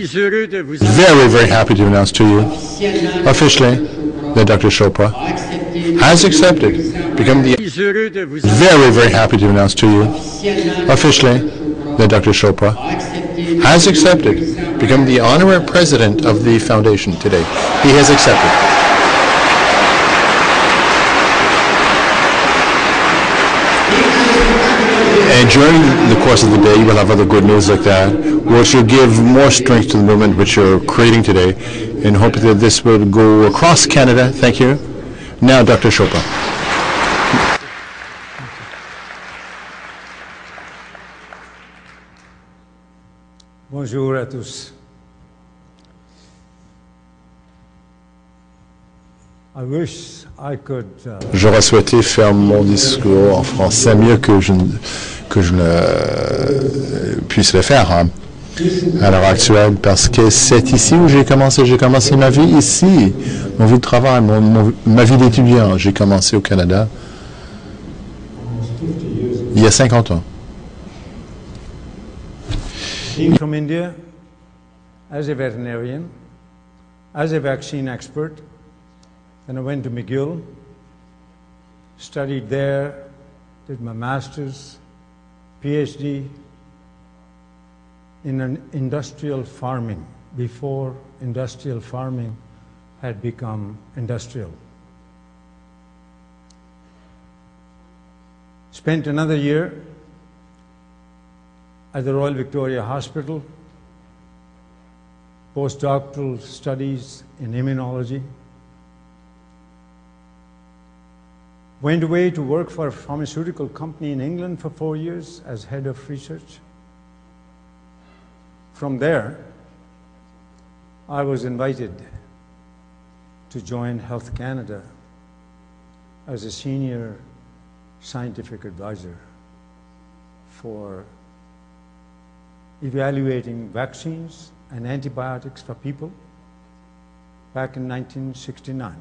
Very, very happy to announce to you officially that Dr. Chopra has accepted become the very, very happy to announce to you officially that Dr. Chopra has accepted become the honorary president of the foundation today. He has accepted. And during the course of the day, you will have other good news like that, which will give more strength to the movement which you're creating today, and hope that this will go across Canada. Thank you. Now, Dr. Chopra. Bonjour à tous. J'aurais souhaité faire mon discours en français mieux que je ne puisse le faire à l'heure actuelle, parce que c'est ici où j'ai commencé ma vie ici, mon vie de travail, ma vie d'étudiant. J'ai commencé au Canada il y a 50 ans. From India, as a veterinarian, as a vaccine expert, then I went to McGill, studied there, did my master's, PhD in industrial farming, before industrial farming had become industrial. Spent another year at the Royal Victoria Hospital, postdoctoral studies in immunology. Went away to work for a pharmaceutical company in England for 4 years as head of research. From there, I was invited to join Health Canada as a senior scientific advisor for evaluating vaccines and antibiotics for people back in 1969.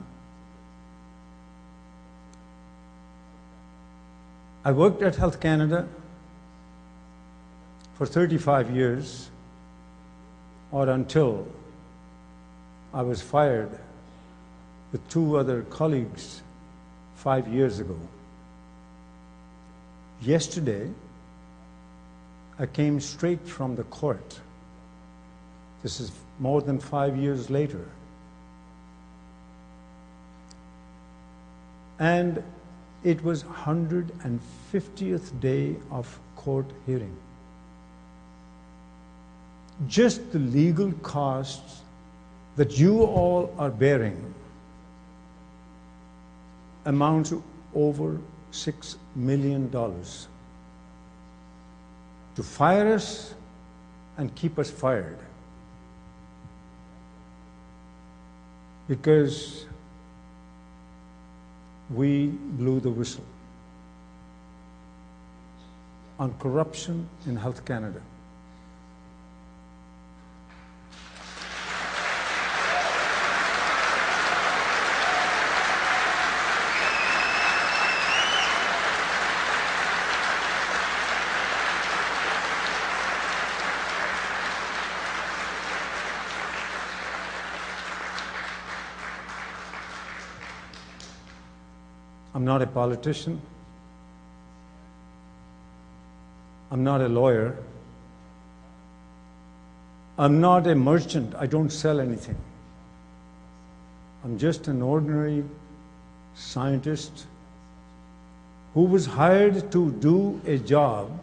I worked at Health Canada for 35 years, or until I was fired with 2 other colleagues 5 years ago. Yesterday, I came straight from the court. This is more than 5 years later. And it was 150th day of court hearing. Just the legal costs that you all are bearing amount to over $6 million to fire us and keep us fired. Because we blew the whistle on corruption in Health Canada. I'm not a politician. I'm not a lawyer. I'm not a merchant. I don't sell anything. I'm just an ordinary scientist who was hired to do a job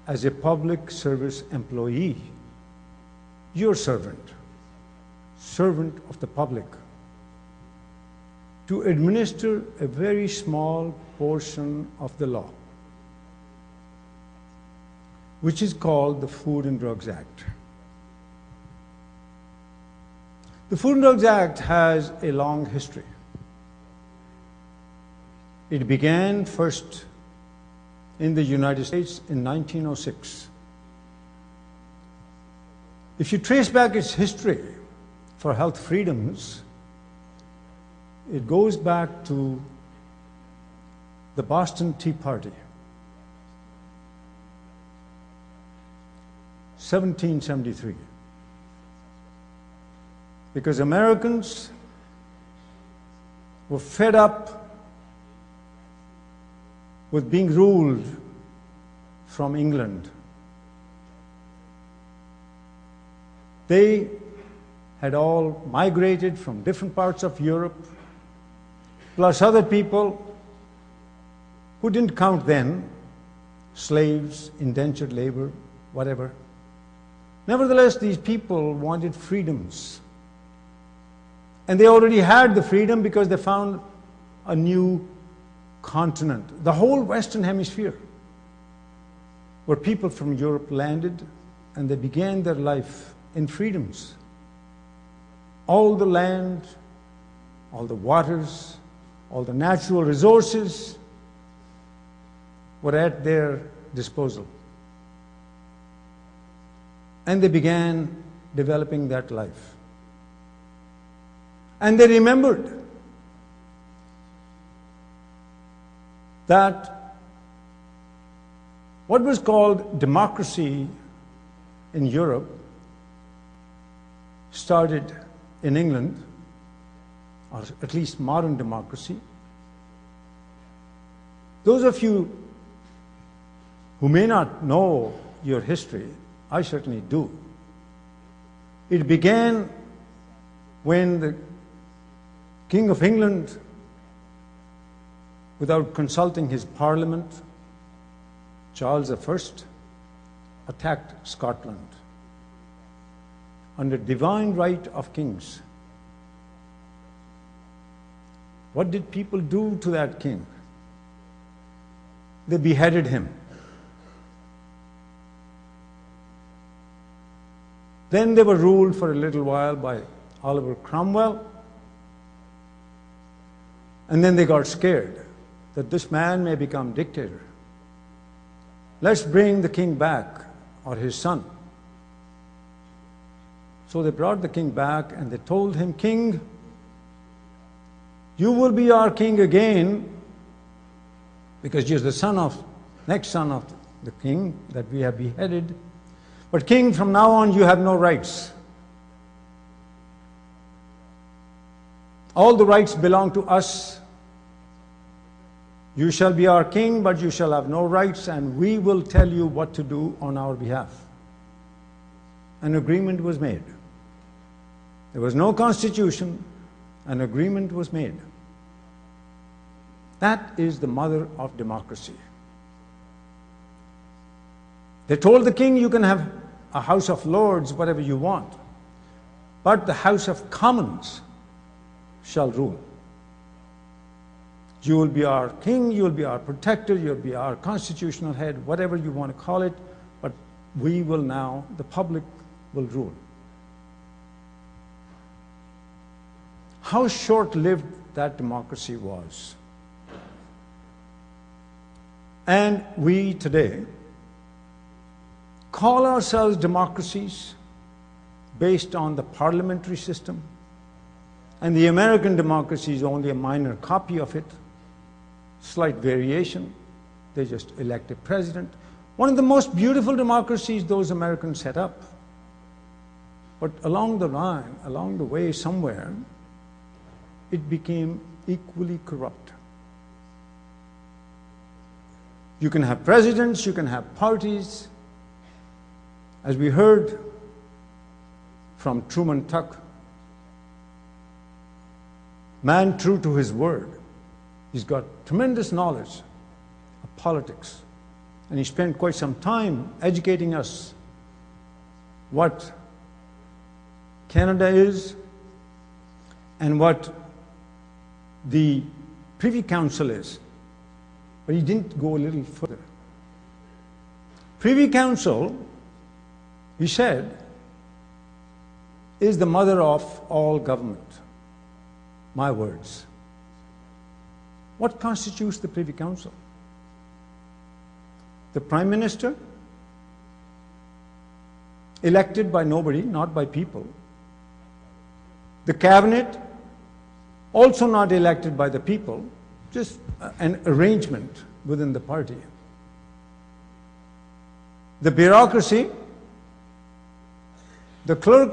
as a public service employee. Your servant, servant of the public, to administer a very small portion of the law, which is called the Food and Drugs Act. The Food and Drugs Act has a long history. It began first in the United States in 1906. If you trace back its history for health freedoms, it goes back to the Boston Tea Party, 1773. because Americans were fed up with being ruled from England. They had all migrated from different parts of Europe, plus other people who didn't count then, slaves, indentured labor, whatever. Nevertheless, these people wanted freedoms. And they already had the freedom because they found a new continent, the whole Western Hemisphere, where people from Europe landed and they began their life in freedoms. All the land, all the waters, all the natural resources were at their disposal. And they began developing that life. And they remembered that what was called democracy in Europe started in England, or at least modern democracy. Those of you who may not know your history, I certainly do. It began when the King of England, without consulting his parliament, Charles I, attacked Scotland under divine right of kings. What did people do to that king? They beheaded him. Then they were ruled for a little while by Oliver Cromwell. And then they got scared that this man may become dictator. Let's bring the king back, or his son. So they brought the king back and they told him, "King, you will be our king again because you're the next son of the king that we have beheaded. But king, from now on you have no rights. All the rights belong to us. You shall be our king, but you shall have no rights, and we will tell you what to do on our behalf." An agreement was made. There was no constitution. An agreement was made. That is the mother of democracy. They told the king, "You can have a House of Lords, whatever you want, but the House of Commons shall rule. You will be our king, you will be our protector, you will be our constitutional head, whatever you want to call it, but we will now, the public will rule." How short-lived that democracy was. And we today call ourselves democracies based on the parliamentary system, and the American democracy is only a minor copy of it. Slight variation. They just elect a president. One of the most beautiful democracies those Americans set up. But along the line, along the way somewhere, it became equally corrupt. You can have presidents, you can have parties. As we heard from Truman Tuck, man true to his word. He's got tremendous knowledge of politics. And he spent quite some time educating us what Canada is and what the Privy Council is. But he didn't go a little further. Privy Council, he said, is the mother of all government. My words. What constitutes the Privy Council? The Prime Minister, elected by nobody, not by people. The Cabinet, also not elected by the people, just an arrangement within the party. The bureaucracy, the clerk